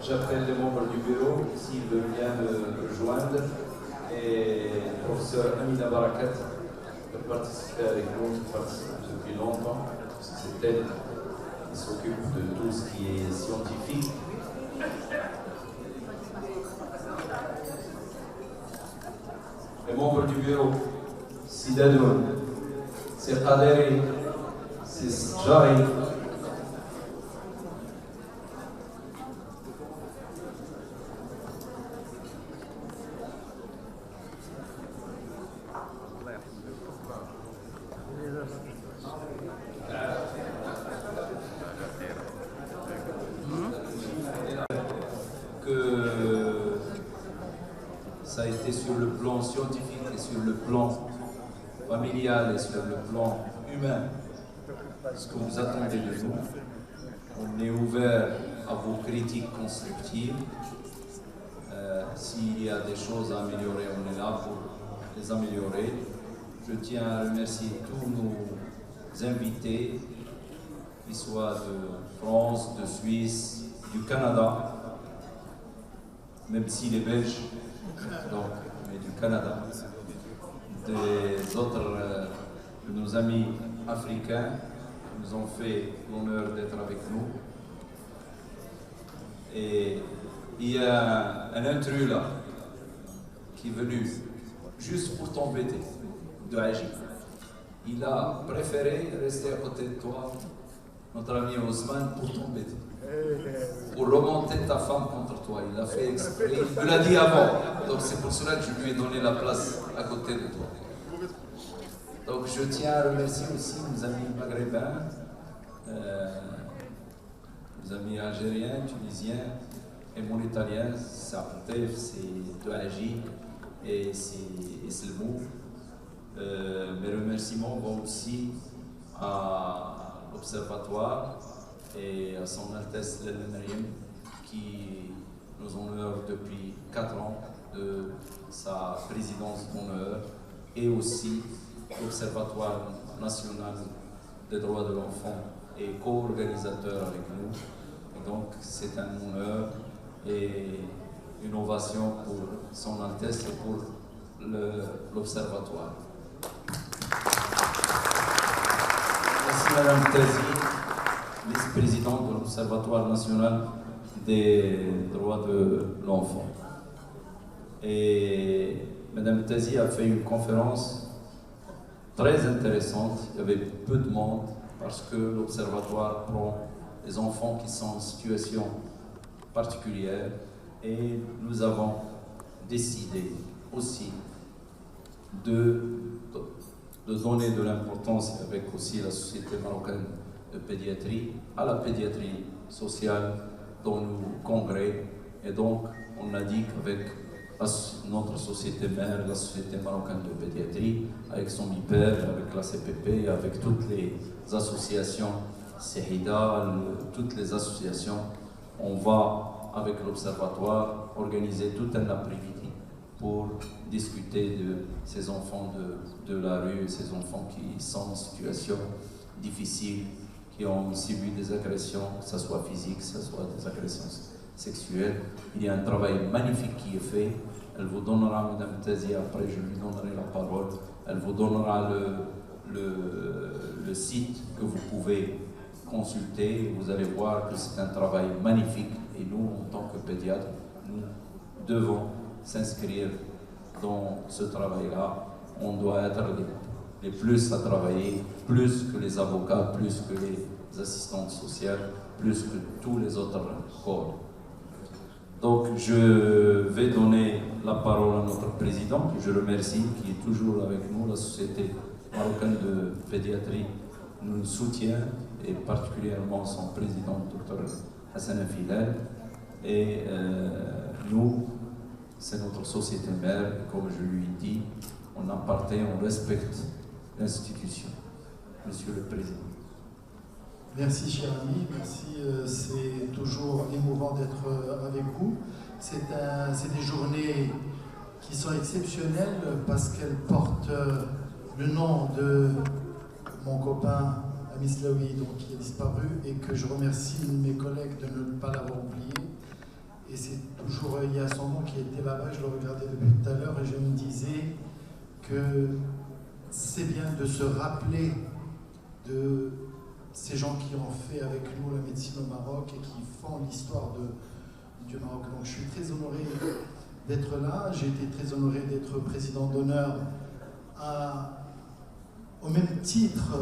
j'appelle les membres du bureau s'ils veulent bien me rejoindre et le professeur Amina Barakat de participer avec nous, qui participe depuis longtemps. C'est elle qui s'occupe de tout ce qui est scientifique. Les membres du bureau, Sidadoun, c'est Qaderi, c'est Jari. Ça a été sur le plan scientifique et sur le plan familial et sur le plan humain ce que vous attendez de nous. On est ouvert à vos critiques constructives. S'il y a des choses à améliorer, on est là pour les améliorer. Je tiens à remercier tous nos invités, qu'ils soient de France, de Suisse, du Canada, même si les Belges, donc, mais du Canada, des autres de nos amis africains qui nous ont fait l'honneur d'être avec nous. Et il y a un intrus là qui est venu juste pour t'embêter, de Haji. Il a préféré rester à côté de toi, notre ami Ousmane, pour t'embêter. Pour remonter ta femme contre toi. Il l'a fait exprès. Il me l'a dit avant. Donc c'est pour cela que je lui ai donné la place à côté de toi. Donc je tiens à remercier aussi nos amis maghrébins, nos amis algériens, tunisiens et mon italien, Sartef, c'est Touaji et c'est Selmou. Mes remerciements vont aussi à l'Observatoire et à son Altesse l'El-Meriem qui nous honore depuis 4 ans de sa présidence d'honneur et aussi l'Observatoire national des droits de l'enfant et co-organisateur avec nous. Et donc c'est un honneur et une ovation pour son Altesse et pour l'Observatoire. Merci Madame Tazi, vice-présidente de l'Observatoire national des droits de l'enfant. Et Mme Tazi a fait une conférence très intéressante. Il y avait peu de monde parce que l'Observatoire prend les enfants qui sont en situation particulière et nous avons décidé aussi de donner de l'importance avec aussi la Société marocaine de pédiatrie à la pédiatrie sociale dans nos congrès. Et donc on a dit qu'avec notre société mère, la Société marocaine de pédiatrie, avec son IPER, avec la CPP, avec toutes les associations, CEHIDA, toutes les associations, on va avec l'Observatoire organiser tout un après-midi pour discuter de ces enfants de la rue, ces enfants qui sont en situation difficile, qui ont subi des agressions, que ce soit physiques, que ce soit des agressions sexuelles. Il y a un travail magnifique qui est fait. Elle vous donnera, Mme Tazi, après je lui donnerai la parole, elle vous donnera le site que vous pouvez consulter. Vous allez voir que c'est un travail magnifique. Et nous, en tant que pédiatres, nous devons s'inscrire dans ce travail-là. On doit être les plus à travailler, plus que les avocats, plus que les assistantes sociales, plus que tous les autres corps. Donc je vais donner la parole à notre président, que je remercie, qui est toujours avec nous. La Société marocaine de pédiatrie nous soutient, et particulièrement son président, Dr Hassan Filal. Et nous, c'est notre société mère, comme je lui ai dit, on appartient, on respecte l'institution. Monsieur le Président. Merci cher ami, merci, c'est toujours émouvant d'être avec vous. C'est des journées qui sont exceptionnelles parce qu'elles portent le nom de mon copain Amislaoui, donc qui est disparu, et que je remercie mes collègues de ne pas l'avoir oublié. Et c'est toujours, il y a son nom qui était là-bas, je le regardais depuis tout à l'heure, et je me disais que c'est bien de se rappeler de ces gens qui ont fait avec nous la médecine au Maroc et qui font l'histoire du Maroc. Donc je suis très honoré d'être là, j'ai été très honoré d'être président d'honneur au même titre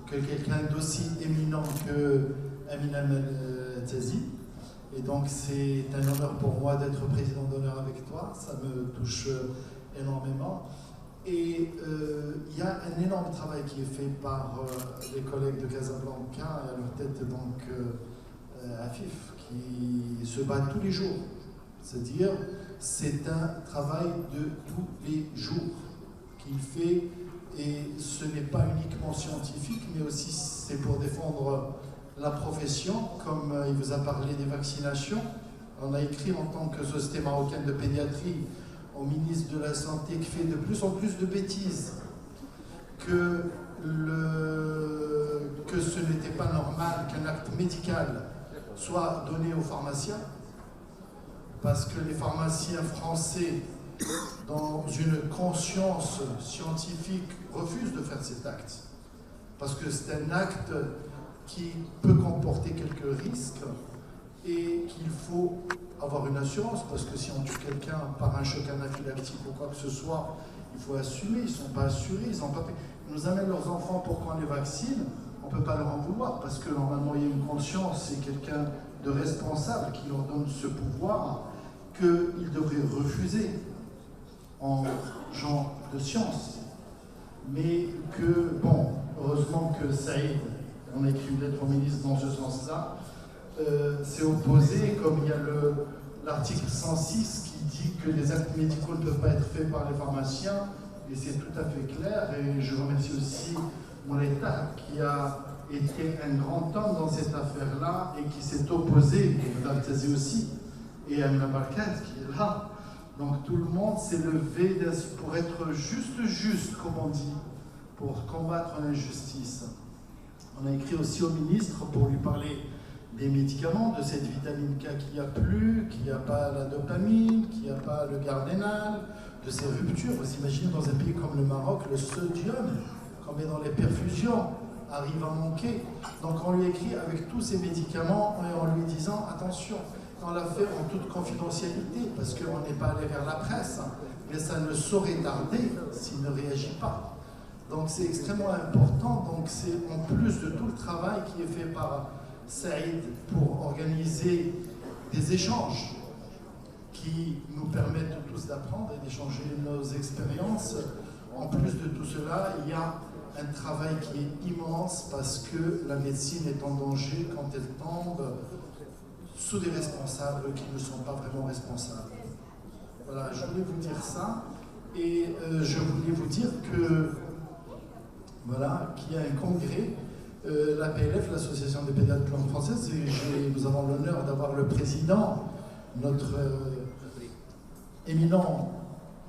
que quelqu'un d'aussi éminent que Amin Al-Tazi. Et donc c'est un honneur pour moi d'être président d'honneur avec toi, ça me touche énormément. Et il y a un énorme travail qui est fait par les collègues de Casablanca, et à leur tête donc Afif, qui se bat tous les jours. C'est-à-dire, c'est un travail de tous les jours qu'il fait, et ce n'est pas uniquement scientifique, mais aussi c'est pour défendre la profession, comme il vous a parlé des vaccinations. On a écrit en tant que Société marocaine de pédiatrie au ministre de la Santé qui fait de plus en plus de bêtises, que ce n'était pas normal qu'un acte médical soit donné aux pharmaciens, parce que les pharmaciens français, dans une conscience scientifique, refusent de faire cet acte, parce que c'est un acte qui peut comporter quelques risques et qu'il faut avoir une assurance, parce que si on tue quelqu'un par un choc anaphylactique ou quoi que ce soit, il faut assumer. Ils ne sont pas assurés, ils nous amènent leurs enfants pour qu'on les vaccine, on ne peut pas leur en vouloir, parce que normalement il y a une conscience, c'est quelqu'un de responsable qui leur donne ce pouvoir qu'ils devraient refuser en genre de science. Mais que, bon, heureusement que Saïd, on a écrit une lettre au ministre dans ce sens-là, s'est opposé, comme il y a l'article 106 qui dit que les actes médicaux ne peuvent pas être faits par les pharmaciens, et c'est tout à fait clair. Et je remercie aussi mon État qui a été un grand homme dans cette affaire-là et qui s'est opposé, et Al-Tazi aussi, et Amina Barkat qui est là. Donc tout le monde s'est levé pour être juste, comme on dit, pour combattre l'injustice. On a écrit aussi au ministre pour lui parler des médicaments, de cette vitamine K qu'il n'y a plus, qu'il n'y a pas la dopamine, qu'il n'y a pas le Gardénal, de ces ruptures. Vous imaginez dans un pays comme le Maroc, le sodium qu'on met dans les perfusions arrive à manquer. Donc on lui écrit avec tous ces médicaments et en lui disant attention, on l'a fait en toute confidentialité parce qu'on n'est pas allé vers la presse, mais ça ne saurait tarder s'il ne réagit pas. Donc c'est extrêmement important. Donc c'est en plus de tout le travail qui est fait par Saïd pour organiser des échanges qui nous permettent tous d'apprendre et d'échanger nos expériences. En plus de tout cela, il y a un travail qui est immense parce que la médecine est en danger quand elle tombe sous des responsables qui ne sont pas vraiment responsables. Voilà, je voulais vous dire ça et je voulais vous dire que voilà, qu'il y a un congrès, l'APLF, l'Association des pédiatres de langue française, et nous avons l'honneur d'avoir le président, notre éminent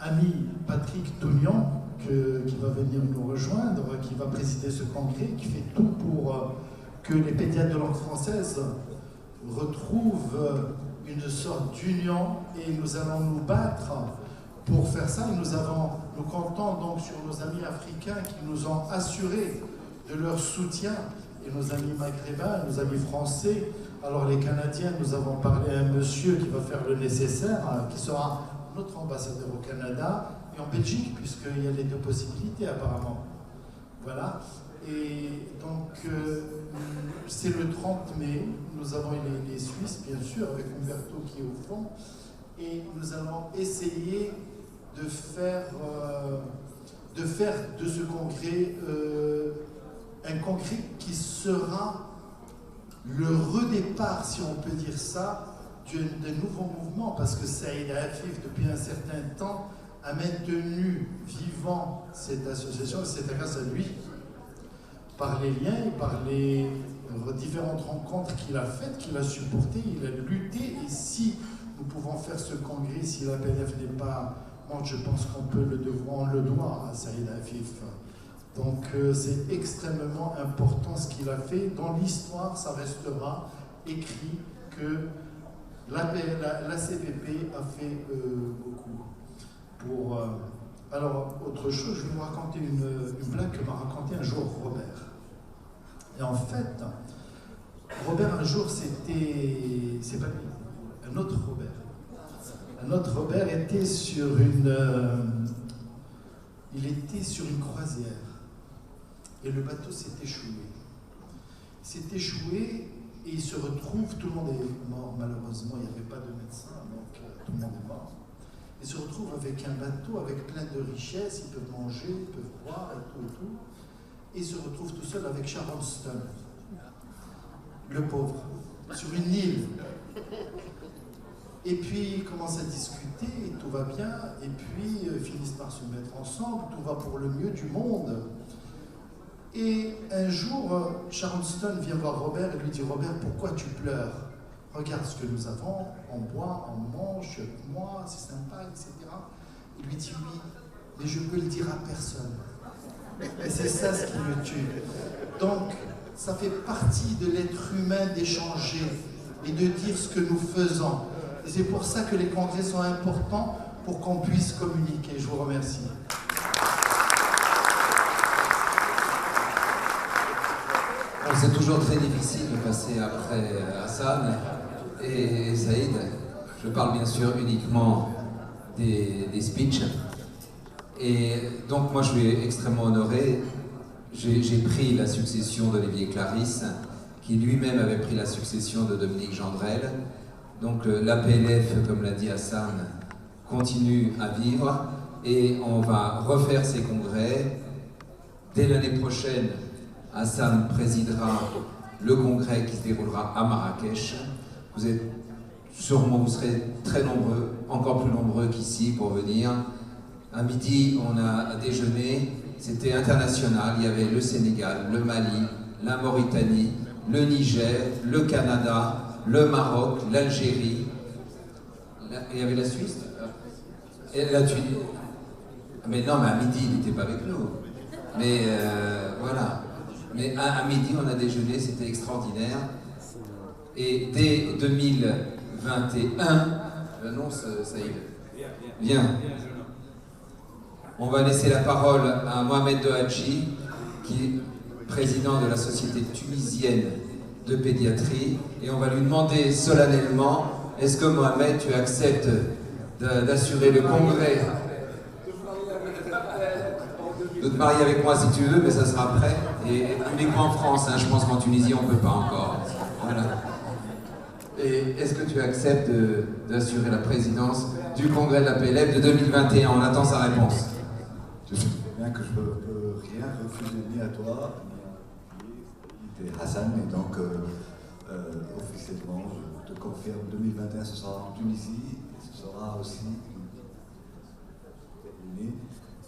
ami Patrick Tougnon, qui va venir nous rejoindre, qui va présider ce congrès, qui fait tout pour que les pédiatres de langue française retrouvent une sorte d'union, et nous allons nous battre pour faire ça. Et nous comptons donc sur nos amis africains qui nous ont assuré de leur soutien, et nos amis maghrébins, nos amis français. Alors les Canadiens, nous avons parlé à un monsieur qui va faire le nécessaire, qui sera notre ambassadeur au Canada et en Belgique, puisqu'il y a les deux possibilités apparemment. Voilà. Et donc c'est le 30 mai, nous avons les Suisses bien sûr, avec Umberto qui est au fond, et nous allons essayer de faire de ce congrès un congrès qui sera le redépart, si on peut dire ça, d'un nouveau mouvement, parce que Saïd Afif, depuis un certain temps, a maintenu vivant cette association, et c'est grâce à lui, par les liens et par les différentes rencontres qu'il a faites, qu'il a supportées, il a lutté, et si nous pouvons faire ce congrès, si la PNF n'est pas morte, je pense qu'on le doit à Saïd Afif. Donc c'est extrêmement important ce qu'il a fait. Dans l'histoire, ça restera écrit que La CPP a fait beaucoup. Alors, autre chose, je vais vous raconter une blague que m'a raconté un jour Robert. Et en fait, Robert, un jour, c'est pas lui, un autre Robert. Un autre Robert était sur une croisière. Et le bateau s'est échoué. Il s'est échoué et il se retrouve, tout le monde est mort malheureusement, il n'y avait pas de médecin, donc tout le monde est mort. Il se retrouve avec un bateau avec plein de richesses, ils peuvent manger, ils peuvent boire et tout. Et il se retrouve tout seul avec Sharon Stone, le pauvre, sur une île. Et puis ils commencent à discuter, et tout va bien, et puis finissent par se mettre ensemble, tout va pour le mieux du monde. Et un jour, Sharon Stone vient voir Robert et lui dit « Robert, pourquoi tu pleures? Regarde ce que nous avons, on boit, on mange, moi, c'est sympa, etc. » Il lui dit « Oui, mais je peux le dire à personne. » Et c'est ça ce qui me tue. Donc, ça fait partie de l'être humain d'échanger et de dire ce que nous faisons. Et c'est pour ça que les congrès sont importants pour qu'on puisse communiquer. Je vous remercie. C'est toujours très difficile de passer après Hassan et Saïd. Je parle bien sûr uniquement des speeches. Et donc moi je suis extrêmement honoré. J'ai pris la succession d'Olivier Clarisse, qui lui-même avait pris la succession de Dominique Gendrel. Donc l'APLF, comme l'a dit Hassan, continue à vivre et on va refaire ces congrès. Dès l'année prochaine, Hassan présidera le congrès qui se déroulera à Marrakech. Vous serez très nombreux, encore plus nombreux qu'ici pour venir. À midi, on a déjeuné, c'était international. Il y avait le Sénégal, le Mali, la Mauritanie, le Niger, le Canada, le Maroc, l'Algérie. Il y avait la Suisse et la Tunisie. Mais non, mais à midi, il n'était pas avec nous. Mais voilà. Mais à midi, on a déjeuné, c'était extraordinaire. Et dès 2021, j'annonce, Saïd, viens. On va laisser la parole à Mohamed Dohadji, qui est président de la Société tunisienne de pédiatrie. Et on va lui demander solennellement, est-ce que Mohamed, tu acceptes d'assurer le congrès, de te marier avec moi si tu veux, mais ça sera après. Et uniquement en France, hein, je pense qu'en Tunisie, on ne peut pas encore. Voilà. Et est-ce que tu acceptes d'assurer la présidence du congrès de la PLF de 2021? On attend sa réponse. Je sais bien que je ne peux rien refuser ni à toi, ni à Hassan, et donc officiellement, je te confirme, 2021 ce sera en Tunisie, et ce sera aussi terminé.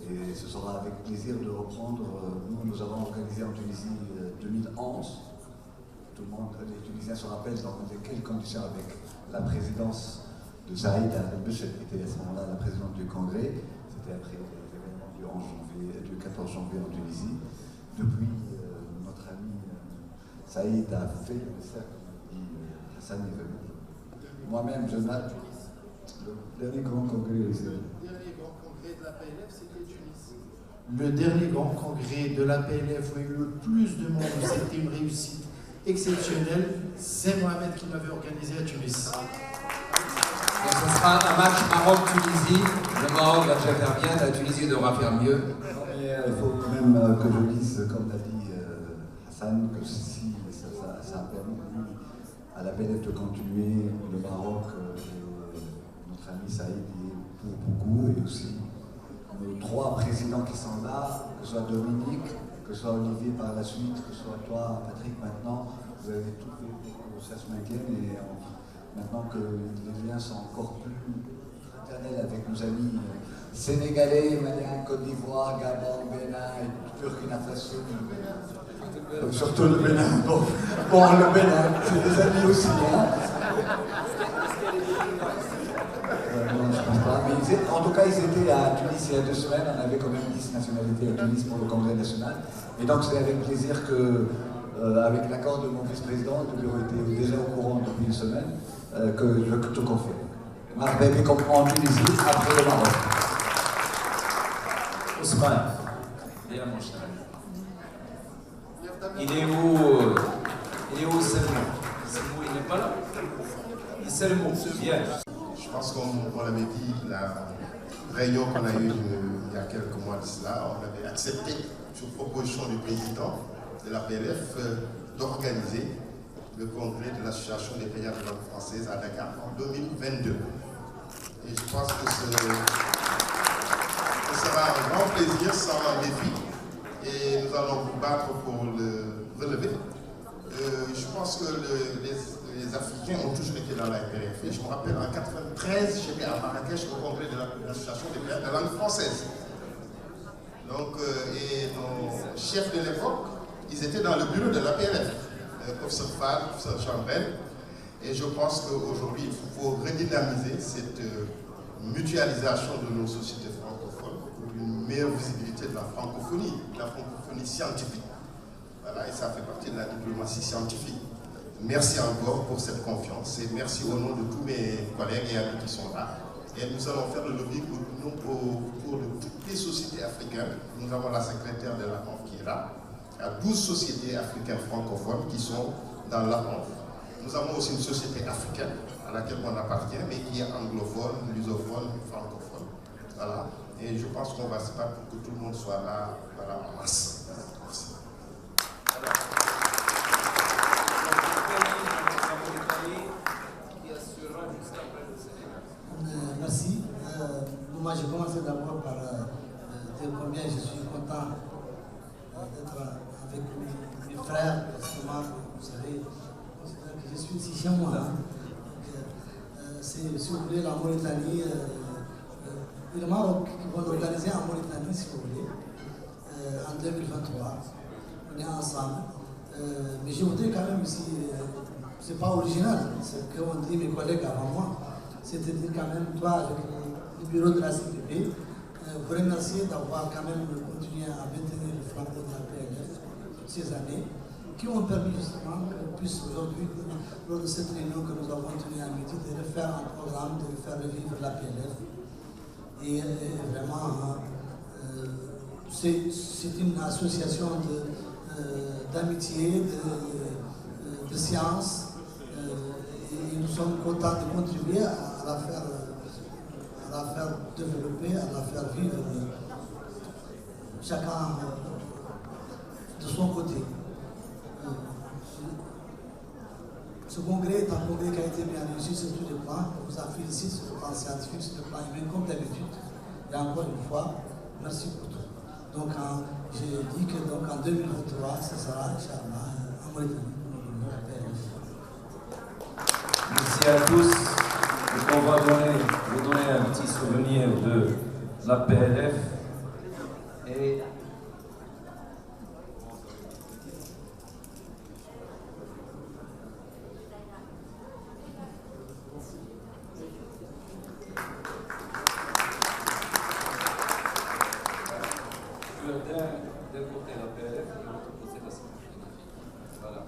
Et ce sera avec plaisir de reprendre. Nous avons organisé en Tunisie 2011. Tout le monde, les Tunisiens se rappellent dans quelles conditions, avec la présidence de Saïd al-Beshir, qui était à ce moment-là la présidente du Congrès. C'était après les événements du 14 janvier en Tunisie. Depuis, notre ami Saïd a fait le cercle, Hassan est venu. Moi-même, je note le dernier grand congrès. Le dernier grand congrès de la PLF où il y a eu le plus de monde, c'était une réussite exceptionnelle, c'est Mohamed qui l'avait organisé à Tunis. Et ce sera un match Maroc-Tunisie. Le Maroc va déjà faire bien, la Tunisie devra faire mieux. Il faut quand même que je dise, comme l'a dit Hassan, que si ça a permis à la PLF de continuer, le Maroc, notre ami Saïd y est pour beaucoup, et aussi nos trois présidents qui sont là, que ce soit Dominique, que ce soit Olivier par la suite, que ce soit toi, Patrick maintenant, vous avez tout fait pour que ça se maintienne, et maintenant que les liens sont encore plus fraternels avec nos amis sénégalais, maliens, Côte d'Ivoire, Gabon, Bénin et Burkina Faso. Surtout le Bénin. Bon, le Bénin, c'est des amis aussi. Hein. Non, je pense pas. Mais en tout cas, ils étaient à Tunis il y a 2 semaines. On avait quand même 10 nationalités à Tunis pour le Congrès national. Et donc, c'est avec plaisir que avec l'accord de mon vice-président, le bureau était déjà au courant depuis une semaine, que je te confirme. Marseille comme en Tunisie, après le Maroc. Ousmane, viens mon cher. Il est où Selmo? Selmo, il n'est pas là. Selmo, viens. Je pense qu'on l'avait dit, la réunion qu'on a eue il y a quelques mois de cela, on avait accepté, sur proposition du président de la PLF, d'organiser le congrès de l'Association des payeurs de langue française à Dakar en 2022. Et je pense que ce sera un grand plaisir, ce sera un défi, et nous allons nous battre pour le relever. Je pense que les Africains ont toujours été dans la PLF. Et je me rappelle, en 1993, j'étais à Marrakech au congrès de l'Association des payeurs de langue française. Donc, et nos chefs de l'époque, ils étaient dans le bureau de la PLF, professeur Fall, professeur Chambrel. Et je pense qu'aujourd'hui, il faut redynamiser cette mutualisation de nos sociétés francophones pour une meilleure visibilité de la francophonie scientifique. Voilà, et ça fait partie de la diplomatie scientifique. Merci encore pour cette confiance et merci au nom de tous mes collègues et amis qui sont là. Et nous allons faire le lobby pour toutes les sociétés africaines. Nous avons la secrétaire de l'ACONF qui est là. Il y a 12 sociétés africaines francophones qui sont dans l'ACONF. Nous avons aussi une société africaine à laquelle on appartient, mais qui est anglophone, lusophone, francophone. Voilà. Et je pense qu'on va se battre pour que tout le monde soit là, voilà, en masse. Merci. Merci. Moi, je commence d'abord par dire combien je suis content d'être avec mes frères, parce que moi, vous savez, que je suis ici chez moi. C'est, si vous voulez, la Mauritanie et le Maroc qui vont organiser en Mauritanie, si vous voulez, en 2023. On est ensemble. Mais je voudrais quand même ici, c'est pas original, c'est ce qu'ont dit mes collègues avant moi. C'est-à-dire quand même, toi, avec le bureau de la CPP, vous remercier d'avoir quand même continué à maintenir le flambeau de la PLF toutes ces années, qui ont permis justement qu'on puisse aujourd'hui, lors de cette réunion que nous avons tenue à midi, de refaire un programme, de faire revivre la PLF. Et vraiment, c'est une association d'amitié, de science, et nous sommes contents de contribuer à la faire développer, à la faire vivre, chacun de son côté. Ce congrès est un congrès qui a été bien réussi sur tous les plans. Je vous en félicite sur le plan scientifique, sur le plan humain, comme d'habitude. Et encore une fois, merci pour tout. Donc, j'ai dit que donc, en 2023, ce sera, Inch'Allah, en Mauritanie. Merci à tous. Donc on va vous donner un petit souvenir de la PLF. Et d'un côté la PLF et de l'autre côté la CPP. Voilà.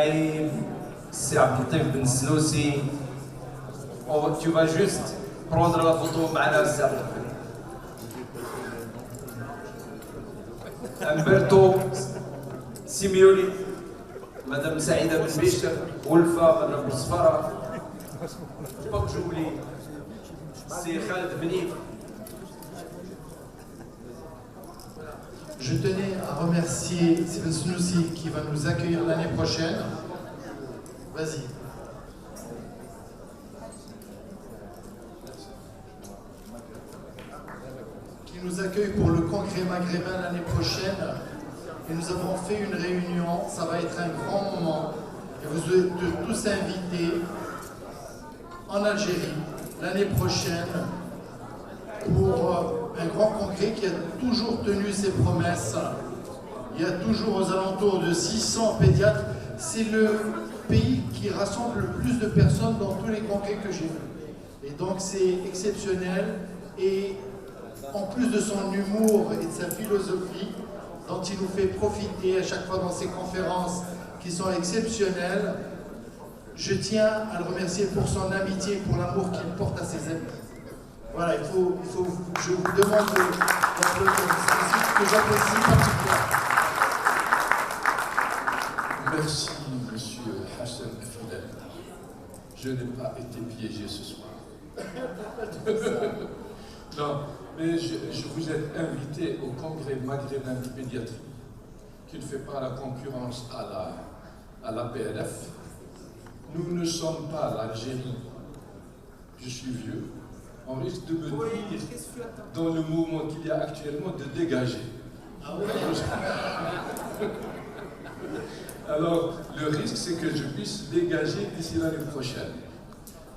Naïm, c'est Abdeltif Ben Snoussi. Tu vas juste prendre la photo معنا سي Abdeltif. Umberto Simeoni, Madame Saïda Ben Bichir, Wolfa, Madame Bousfara. Je ne pas que j'oublie. C'est Khaled Benif. Je tenais à remercier Sven Snoussi qui va nous accueillir l'année prochaine. Vas-y. Qui nous accueille pour le congrès maghrébin l'année prochaine. Et nous avons fait une réunion, ça va être un grand moment. Et vous êtes tous invités en Algérie l'année prochaine pour un grand congrès qui a toujours tenu ses promesses. Il y a toujours aux alentours de 600 pédiatres. C'est le pays qui rassemble le plus de personnes dans tous les congrès que j'ai vus. Et donc c'est exceptionnel. Et en plus de son humour et de sa philosophie, dont il nous fait profiter à chaque fois dans ses conférences qui sont exceptionnelles, je tiens à le remercier pour son amitié, pour l'amour qu'il porte à ses amis. Voilà, je vous demande d'applaudir, c'est que j'apprécie particulièrement. Merci, monsieur Hassan Fidel. Je n'ai pas été piégé ce soir. Non, mais je vous ai invité au congrès maghrébin de pédiatrie, qui ne fait pas la concurrence à la PLF. Nous ne sommes pas l'Algérie. Je suis vieux. On risque de me dire, dans le mouvement qu'il y a actuellement, de dégager. Alors, le risque, c'est que je puisse dégager d'ici l'année prochaine.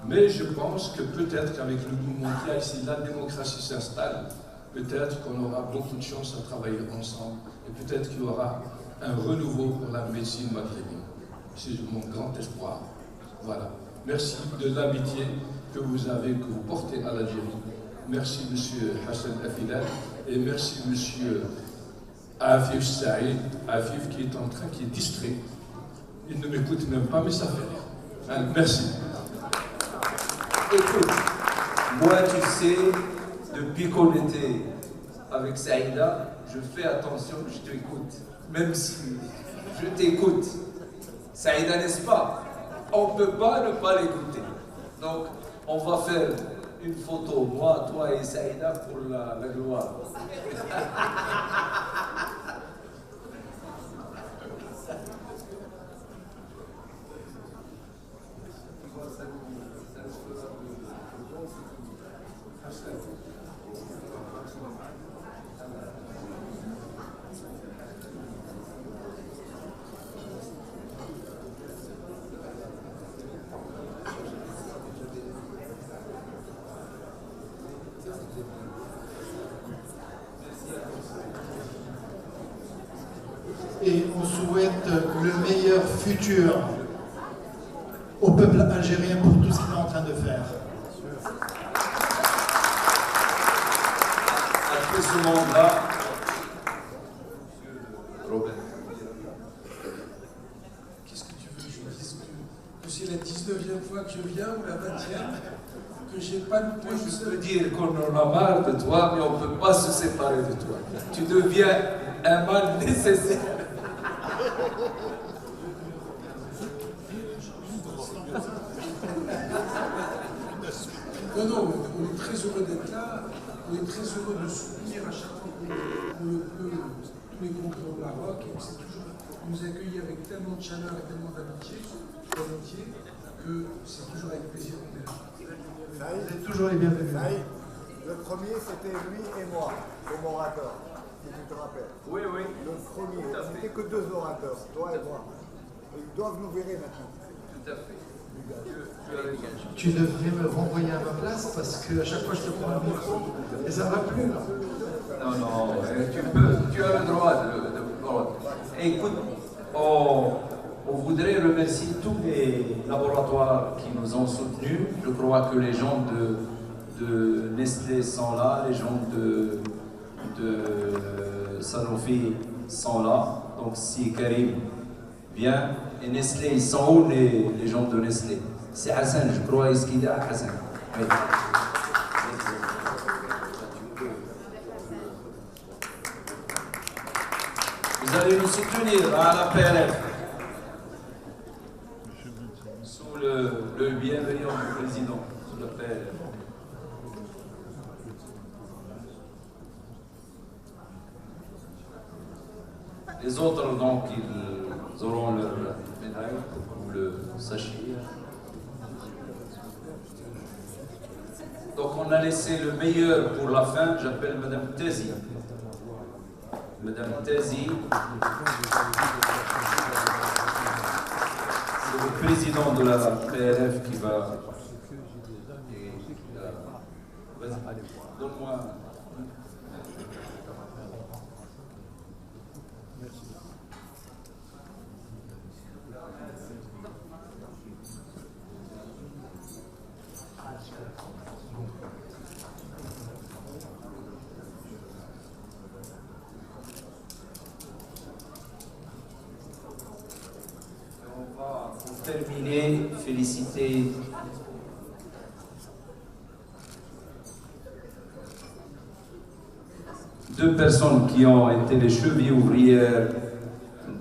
Mais je pense que peut-être qu'avec le mouvement qu'il y a ici, la démocratie s'installe. Peut-être qu'on aura beaucoup de chance à travailler ensemble. Et peut-être qu'il y aura un renouveau pour la médecine maghrébine. C'est mon grand espoir. Voilà. Merci de l'amitié que vous portez à l'Algérie. Merci, monsieur Hassan Afilal. Et merci, monsieur Afif Saïd. Afif qui est distrait. Il ne m'écoute même pas, mais ça fait rire. Merci. Écoute, moi tu sais, depuis qu'on était avec Saïda, je fais attention, je t'écoute. Même si je t'écoute. Saïda, n'est-ce pas? On ne peut pas ne pas l'écouter. Donc, on va faire une photo, moi, toi et Saïda, pour la gloire. Et on souhaite le meilleur futur au peuple algérien pour tout ce qu'il est en train de faire. Après ce monde-là, Robert. Qu'est-ce que tu veux que je dise que c'est la 19e fois que je viens ou la 20e, que j'ai pas loupé Moi, je peux dire qu'on en a marre de toi, mais on ne peut pas se séparer de toi. Tu deviens un mal nécessaire. Non, on est très heureux d'être là, on est très heureux de soutenir à chaque fois qu'on le peut tous les groupes au Maroc, et c'est toujours nous accueillir avec tellement de chaleur et tellement d'amitié, que c'est toujours avec plaisir qu'on est là. Vous êtes toujours les bienvenus. Le premier, c'était lui et moi, comme orateur, si tu te rappelles. Oui, oui. Le premier, c'était que deux orateurs, toi et moi. Ils doivent nous virer maintenant. Tout à fait. Tu devrais me renvoyer à ma place parce qu'à chaque fois je te prends le micro et ça ne va plus là. Non, tu as le droit de... Écoute, on voudrait remercier tous les laboratoires qui nous ont soutenus. Je crois que les gens de Nestlé sont là, les gens de Sanofi sont là. Donc si Karim Bien. Et Nestlé, ils sont où les gens de Nestlé? C'est Hassan, je crois, est-ce qu'il est à Hassan? Oui. Vous allez nous soutenir à la PLF sous le bienveillant du président, sous la PLF. Les autres, donc, ils auront leur médaille, pour que vous le sachiez. Donc, on a laissé le meilleur pour la fin. J'appelle Madame Tezi. Madame Tezi, c'est le président de la PLF qui va... Vas-y, donne-moi... Pour terminer, féliciter deux personnes qui ont été les chevilles ouvrières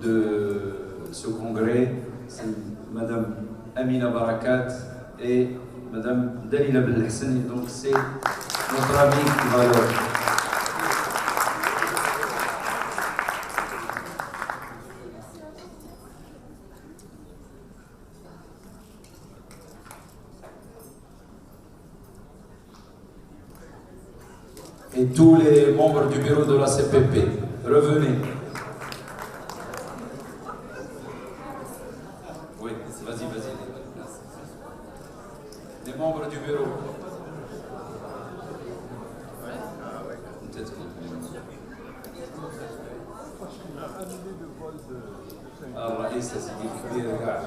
de ce congrès, c'est Madame Amina Barakat et Madame Dalila Belhassani. Donc c'est notre ami qui va leur... Et tous les membres du bureau de la CPP, revenez. Oui, vas-y. Les membres du bureau. Peut-être que... Ah, Raïs, ça signifie que regarde.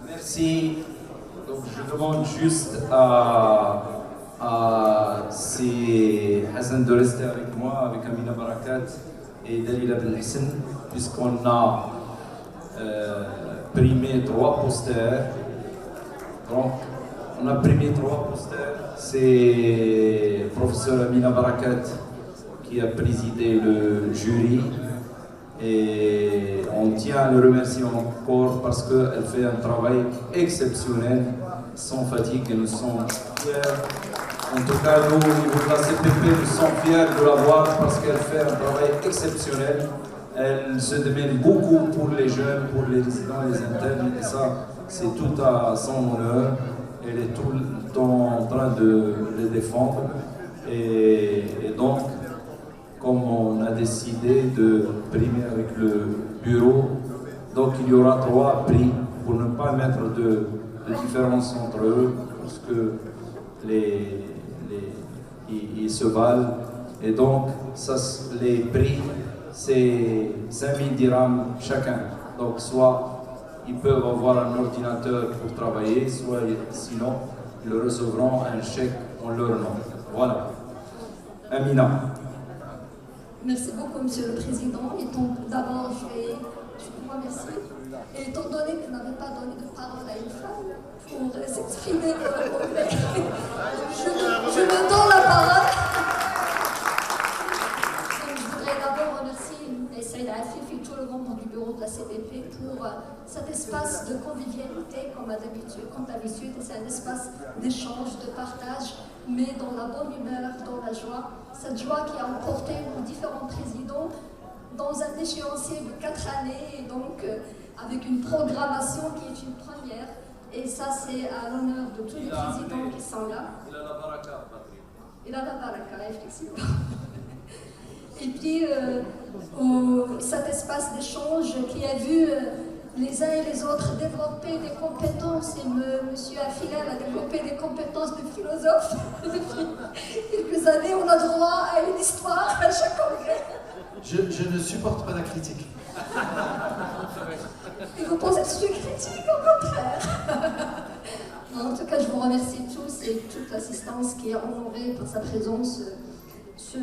Merci. Donc je demande juste à Hassan de rester avec moi, avec Amina Barakat et Dalila Belhassani, puisqu'on a primé 3 posters. Donc on a primé 3 posters. C'est professeur Amina Barakat qui a présidé le jury. Et on tient à le remercier encore parce qu'elle fait un travail exceptionnel, sans fatigue, et nous sommes fiers. En tout cas, nous, au niveau de la CPP, nous sommes fiers de la voir parce qu'elle fait un travail exceptionnel. Elle se démène beaucoup pour les jeunes, pour les résidents et les internes, et ça, c'est tout à son honneur. Elle est tout le temps en train de les défendre. Et donc, comme on a décidé de primer avec le bureau, donc il y aura 3 prix pour ne pas mettre de différence entre eux, parce que ils se valent. Et donc, les prix, c'est 5000 dirhams chacun. Donc, soit ils peuvent avoir un ordinateur pour travailler, soit sinon, ils recevront un chèque en leur nom. Voilà. Amina. Merci beaucoup, Monsieur le Président. Et donc, d'abord, je vous remercie. Et étant donné que vous n'avez pas donné de parole à une femme pour s'exprimer pour le congrès, je me donne la parole. cet espace de convivialité, comme d'habitude, c'est un espace d'échange, de partage, mais dans la bonne humeur, dans la joie. Cette joie qui a emporté nos différents présidents dans un échéancier de 4 années, et donc avec une programmation qui est une première. Et ça, c'est à l'honneur de tous les présidents qui sont là. Il a la baraka, Patrick. Il a la baraka, effectivement. Et puis, cet espace d'échange qui a vu les uns et les autres développer des compétences, et M. Afilal a développé des compétences de philosophe. Depuis quelques années, on a droit à une histoire à chaque congrès. Je ne supporte pas la critique. Et vous pensez que je suis critique, au contraire. En tout cas, je vous remercie tous et toute l'assistance qui est honorée par sa présence, ce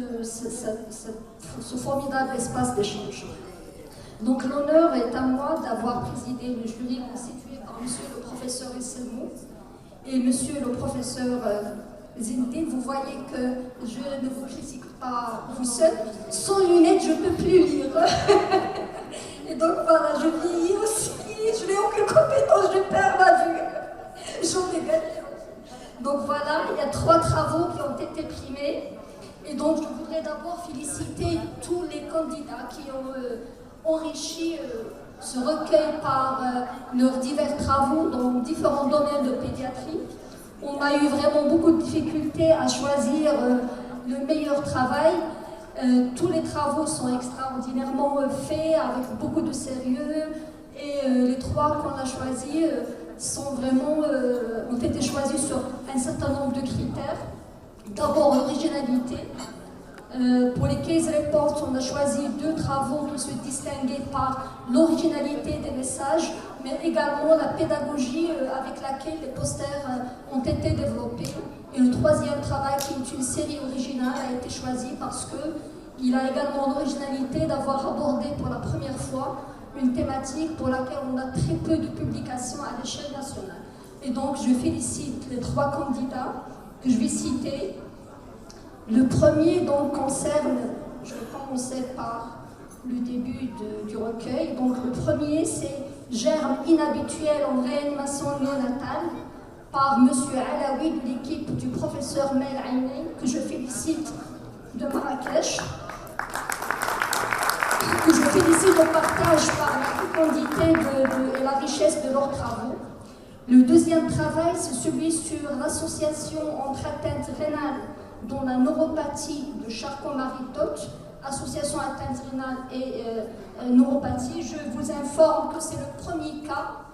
formidable espace d'échange. Donc l'honneur est à moi d'avoir présidé le jury constitué par monsieur le professeur Esselmou et monsieur le professeur Zindine. Vous voyez que je ne vous critique pas vous seul. Sans lunettes, je ne peux plus lire. Et donc voilà, je vieillis aussi, je n'ai aucune compétence, je perds ma vue. J'en ai gagné. Donc voilà, il y a 3 travaux qui ont été primés. Et donc je voudrais d'abord féliciter tous les candidats qui ont enrichi ce recueil par leurs divers travaux dans différents domaines de pédiatrie. On a eu vraiment beaucoup de difficultés à choisir le meilleur travail. Tous les travaux sont extraordinairement faits, avec beaucoup de sérieux, et les 3 qu'on a choisis ont été choisis sur un certain nombre de critères. D'abord l'originalité. Pour les case reports, on a choisi 2 travaux qui se distinguaient par l'originalité des messages, mais également la pédagogie avec laquelle les posters ont été développés. Et le 3e travail, qui est une série originale, a été choisi parce qu'il a également l'originalité d'avoir abordé pour la première fois une thématique pour laquelle on a très peu de publications à l'échelle nationale. Et donc, je félicite les 3 candidats que je vais citer. Le premier donc concerne, je vais commencer par le début du recueil. Donc le premier, c'est Germe inhabituel en réanimation néonatale par M. Alaoui de l'équipe du professeur Mel Aïné, que je félicite de Marrakech, que je félicite au partage par la fécondité et la richesse de leurs travaux. Le deuxième travail, c'est celui sur l'association entre atteinte rénale dans la neuropathie de Charcot-Marie-Tocque, association atteinte rénale et neuropathie. Je vous informe que c'est le premier cas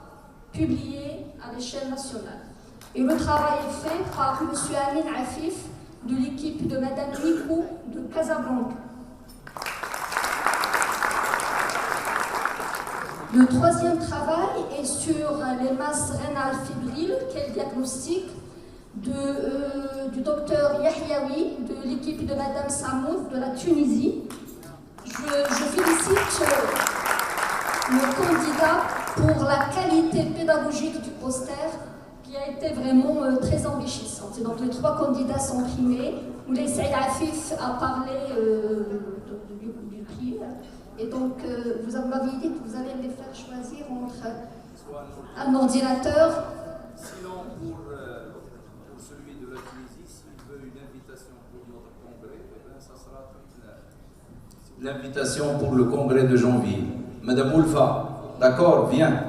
publié à l'échelle nationale. Et le travail est fait par M. Amin Afif de l'équipe de Mme Nikou de Casablanca. Le 3e travail est sur les masses rénales fébriles, quel diagnostic du docteur Yahyaoui de l'équipe de Mme Samoud de la Tunisie. Je félicite le candidat pour la qualité pédagogique du poster qui a été vraiment très enrichissante. Et donc les 3 candidats sont primés. Oulay Saïd Afif a parlé du prix. Et donc vous m'avez dit que vous allez les faire choisir entre un ordinateur. Sinon, pour celui de la Tunisie, s'il veut une invitation pour notre congrès, eh bien, ça sera l'invitation pour le congrès de janvier. Madame Oulfa, d'accord, viens.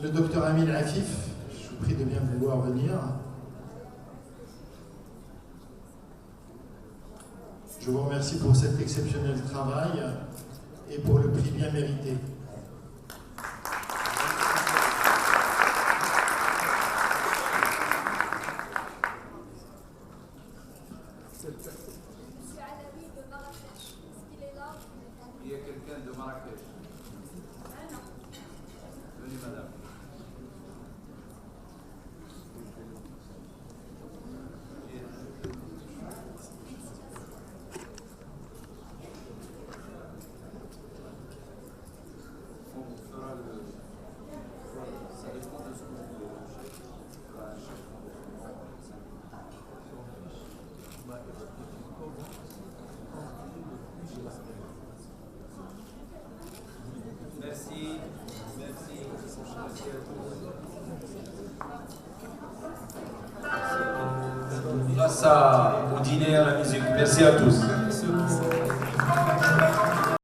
Le docteur Amin Afif, je vous prie de bien vouloir venir. Je vous remercie pour cet exceptionnel travail et pour le prix bien mérité. Il y a quelqu'un de Marrakech. Grâce au dîner et à la musique. Merci à tous.